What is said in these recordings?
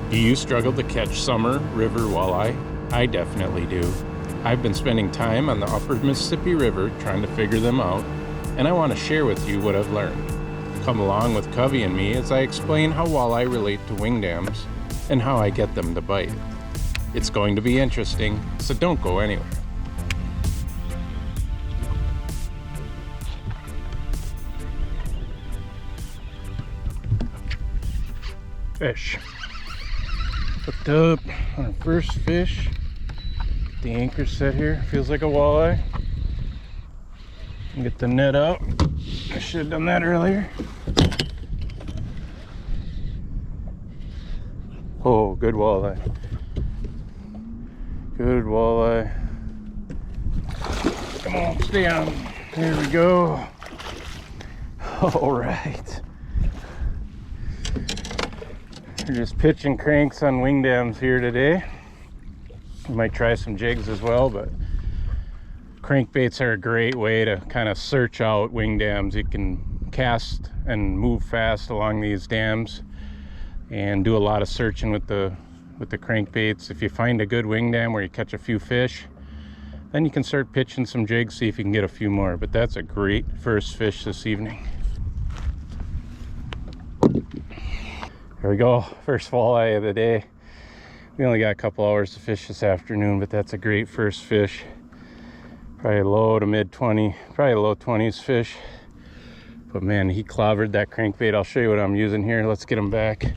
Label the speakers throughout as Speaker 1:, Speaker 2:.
Speaker 1: Do you struggle to catch summer river walleye? I definitely do. I've been spending time on the upper Mississippi River trying to figure them out, and I want to share with you what I've learned. Come along with Covey and me as I explain how walleye relate to wing dams and how I get them to bite. It's going to be interesting, so don't go anywhere. Fish. Hooked up on our first fish. Get the anchor set here. Feels like a walleye. Get the net out. I should have done that earlier. Oh, good walleye. Good walleye. Come on, stay on. There we go. All right. We're just pitching cranks on wing dams here today. We might try some jigs as well, but crankbaits are a great way to kind of search out wing dams. You can cast and move fast along these dams and do a lot of searching with the crankbaits. If you find a good wing dam where you catch a few fish, then you can start pitching some jigs, see if you can get a few more. But that's a great first fish this evening. There we go, first walleye of the day. We only got a couple hours to fish this afternoon, but that's a great first fish. Probably low to mid 20, probably low 20s fish. But man, he clobbered that crankbait. I'll show you what I'm using here. Let's get him back.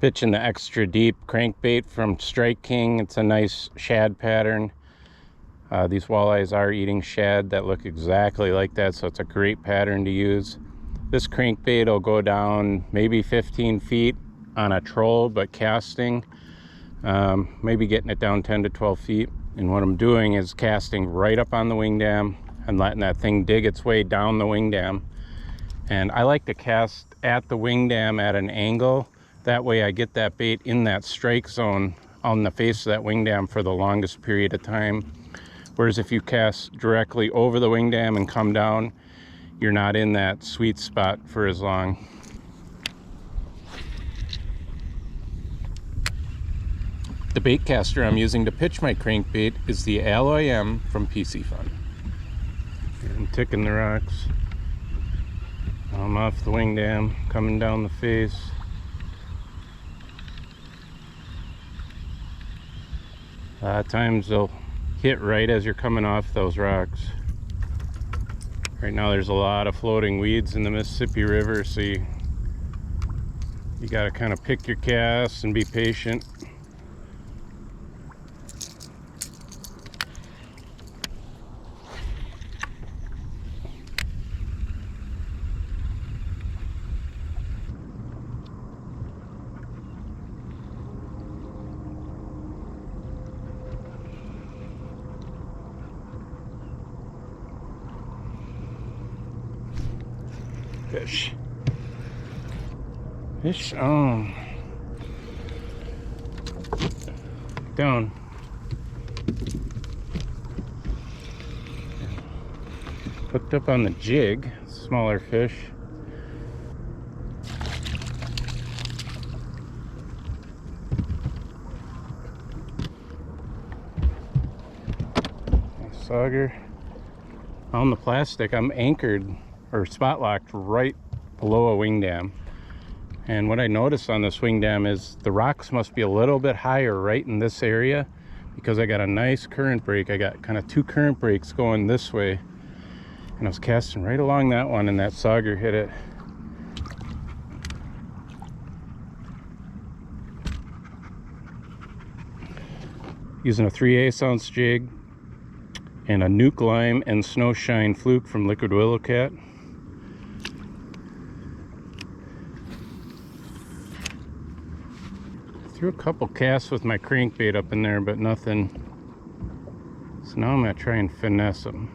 Speaker 1: Pitching the extra deep crankbait from Strike King. It's a nice shad pattern. These walleyes are eating shad that look exactly like that, so it's a great pattern to use. This crankbait will go down maybe 15 feet on a troll, but casting, maybe getting it down 10 to 12 feet. And what I'm doing is casting right up on the wing dam and letting that thing dig its way down the wing dam. And I like to cast at the wing dam at an angle. That way I get that bait in that strike zone on the face of that wing dam for the longest period of time. Whereas if you cast directly over the wing dam and come down, you're not in that sweet spot for as long. The bait caster I'm using to pitch my crankbait is the Alloy M from Piscifun. I'm ticking the rocks. I'm off the wing dam, coming down the face. A lot of times they'll hit right as you're coming off those rocks. Right now there's a lot of floating weeds in the Mississippi River, so you got to kind of pick your casts and be patient. Fish. Fish on. Down. Hooked up on the jig, smaller fish. Nice sauger. On the plastic, I'm anchored or spot locked right below a wing dam. And what I noticed on this wing dam is the rocks must be a little bit higher right in this area, because I got a nice current break. I got kind of two current breaks going this way, and I was casting right along that one, and that sauger hit it. Using a 3/8 ounce jig and a nuke lime and snow shine fluke from Liquid Willow Cat. Threw a couple casts with my crankbait up in there, but nothing. So now I'm gonna try and finesse them.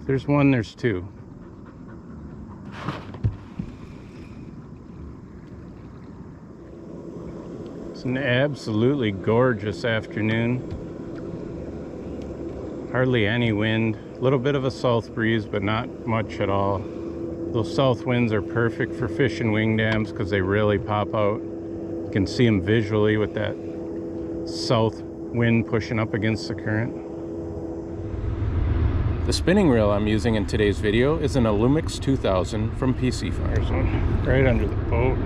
Speaker 1: If there's one, there's two. It's an absolutely gorgeous afternoon. hardly any wind. A little bit of a south breeze, but not much at all. Those south winds are perfect for fishing wing dams because they really pop out. You can see them visually with that south wind pushing up against the current. The spinning reel I'm using in today's video is an Alumix 2000 from Piscifun. There's one right under the boat.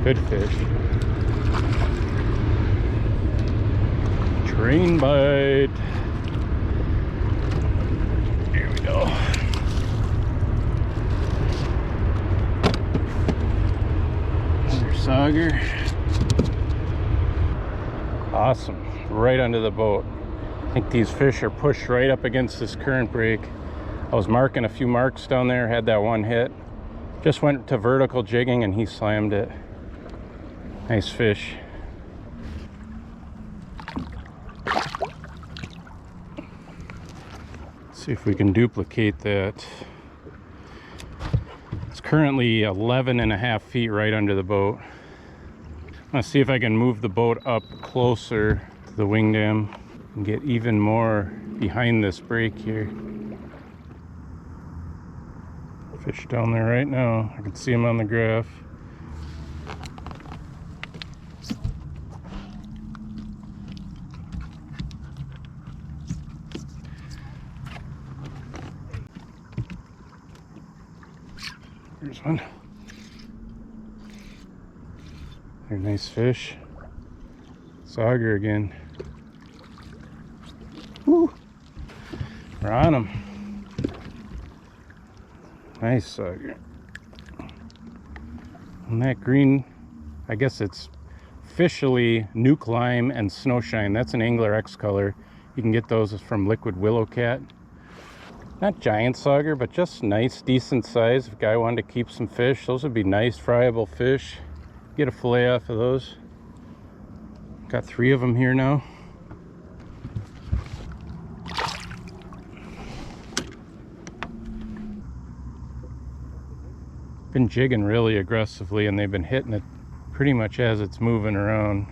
Speaker 1: Good fish. Train bite. Here we go. Another sauger. Awesome. Right under the boat. I think these fish are pushed right up against this current break. I was marking a few marks down there, had that one hit. Just went to vertical jigging and he slammed it. Nice fish. Let's see if we can duplicate that. It's currently 11.5 feet right under the boat. Let's see if I can move the boat up closer to the wing dam and get even more behind this break here. Fish down there right now. I can see him on the graph. Here's one. They're nice fish. Sauger again. Woo! We're on them. Nice sauger. And that green, I guess it's officially Nuke Lime and Snowshine. That's an Angler X color. You can get those from Liquid Willow Cat. Not giant sauger, but just nice, decent size. If a guy wanted to keep some fish, those would be nice, friable fish. Get a fillet off of those. Got 3 of them here now. Been jigging really aggressively and they've been hitting it pretty much as it's moving around.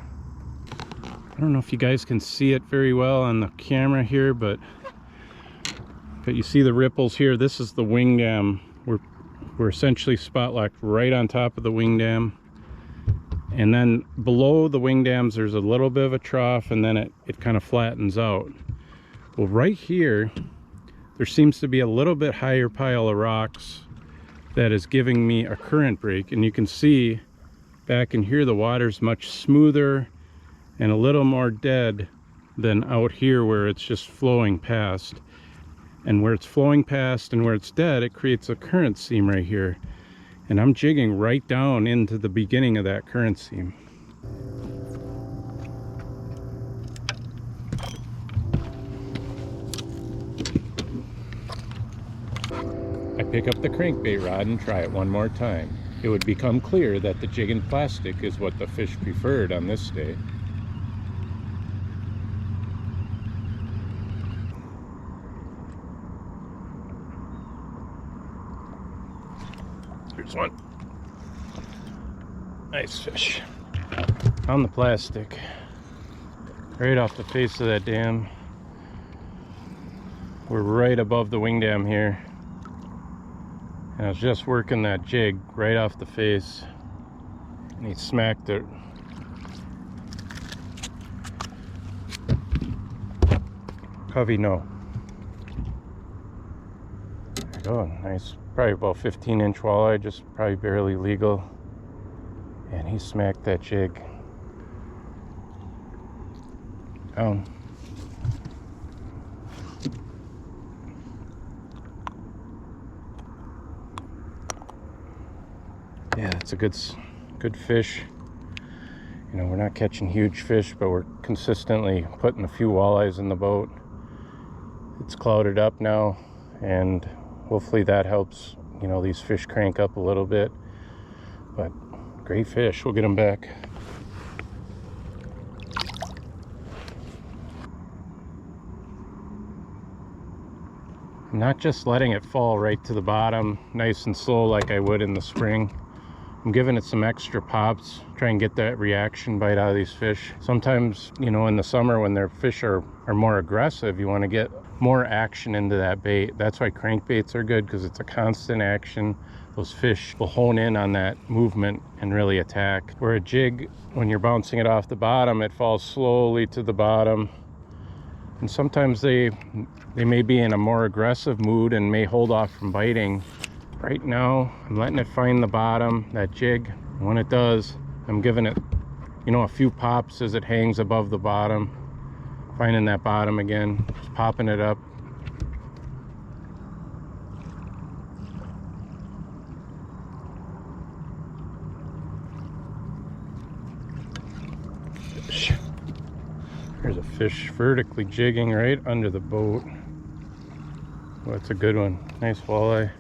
Speaker 1: I don't know if you guys can see it very well on the camera here, but you see the ripples here. This is the wing dam. We're essentially spot locked right on top of the wing dam. And then below the wing dams there's a little bit of a trough and then it kind of flattens out. Well, right here there seems to be a little bit higher pile of rocks that is giving me a current break, and you can see back in here the water's much smoother and a little more dead than out here where it's just flowing past. And where it's flowing past and where it's dead, it creates a current seam right here. And I'm jigging right down into the beginning of that current seam. I pick up the crankbait rod and try it one more time. It would become clear that the jig and plastic is what the fish preferred on this day. Here's one. Nice fish. On the plastic. Right off the face of that dam. We're right above the wing dam here. And I was just working that jig right off the face. And he smacked it. Covey, no. There you go. Nice. Probably about 15-inch walleye, just probably barely legal. And he smacked that jig down. Yeah, it's a good fish. You know, we're not catching huge fish, but we're consistently putting a few walleyes in the boat. It's clouded up now, and hopefully that helps, you know, these fish crank up a little bit. But great fish. We'll get them back. I'm not just letting it fall right to the bottom nice and slow like I would in the spring. I'm giving it some extra pops, try and get that reaction bite out of these fish. Sometimes, you know, in the summer when their fish are more aggressive, you want to get more action into that bait. That's why crankbaits are good, because it's a constant action. Those fish will hone in on that movement and really attack. Where a jig, when you're bouncing it off the bottom, it falls slowly to the bottom. And sometimes they may be in a more aggressive mood and may hold off from biting. Right now, I'm letting it find the bottom, that jig. And when it does, I'm giving it, you know, a few pops as it hangs above the bottom. Finding that bottom again, just popping it up. Fish. There's a fish vertically jigging right under the boat. Oh, that's a good one. Nice walleye.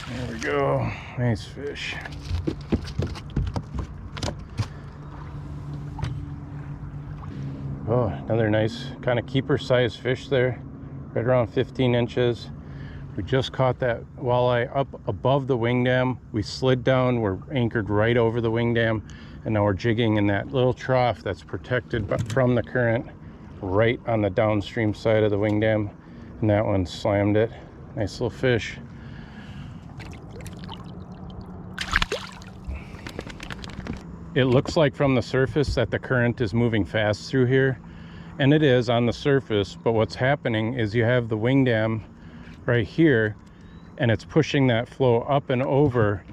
Speaker 1: There we go. Nice fish. Oh, another nice kind of keeper size fish there, right around 15 inches. We just caught that walleye up above the wing dam. We slid down, we're anchored right over the wing dam, and now we're jigging in that little trough that's protected from the current right on the downstream side of the wing dam, and that one slammed it. Nice little fish. It looks like from the surface that the current is moving fast through here, and it is on the surface, but what's happening is you have the wing dam right here, and it's pushing that flow up and over,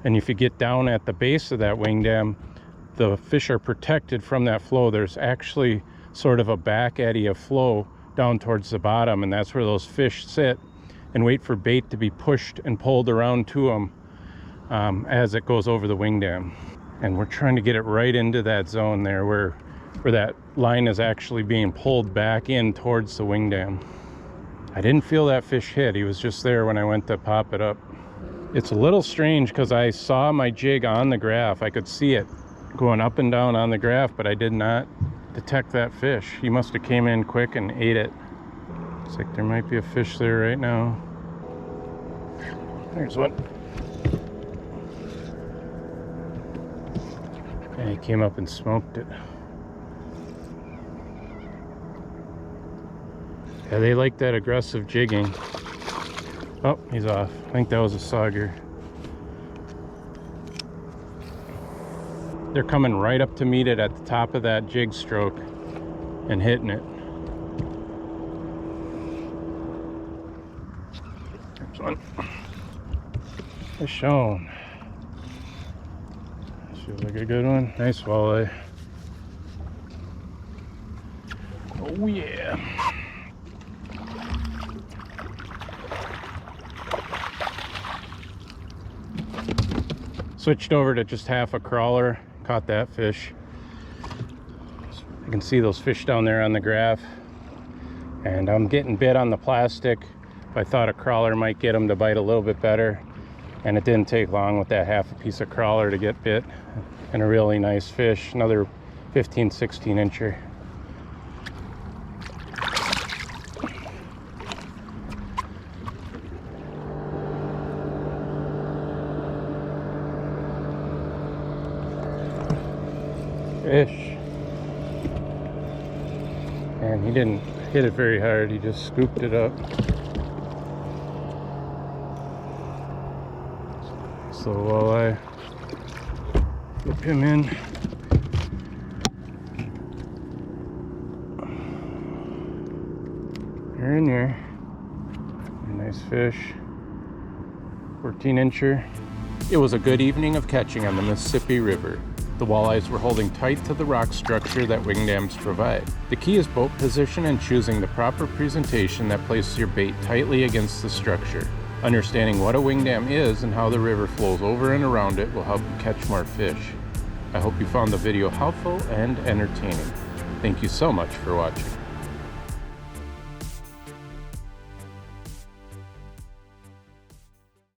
Speaker 1: and if you get down at the base of that wing dam, the fish are protected from that flow. There's actually sort of a back eddy of flow down towards the bottom, and that's where those fish sit and wait for bait to be pushed and pulled around to them as it goes over the wing dam. And we're trying to get it right into that zone there where that line is actually being pulled back in towards the wing dam. I didn't feel that fish hit. He was just there when I went to pop it up. It's a little strange because I saw my jig on the graph. I could see it going up and down on the graph, but I did not detect that fish. He must have came in quick and ate it. Looks like there might be a fish there right now. There's one. And he came up and smoked it. Yeah, they like that aggressive jigging. Oh, he's off. I think that was a sauger. They're coming right up to meet it at the top of that jig stroke and hitting it. There's one. Fish on. Feels like a good one. Nice walleye. Oh yeah. Switched over to just half a crawler. Caught that fish. You can see those fish down there on the graph. And I'm getting bit on the plastic. I thought a crawler might get them to bite a little bit better. And it didn't take long with that half a piece of crawler to get bit. And a really nice fish. Another 15, 16 incher. Fish. And he didn't hit it very hard, he just scooped it up. So while I flip him in, they're in there. Nice fish. 14 incher. It was a good evening of catching on the Mississippi River. The walleyes were holding tight to the rock structure that wing dams provide. The key is boat position and choosing the proper presentation that places your bait tightly against the structure. Understanding what a wing dam is and how the river flows over and around it will help you catch more fish. I hope you found the video helpful and entertaining. Thank you so much for watching.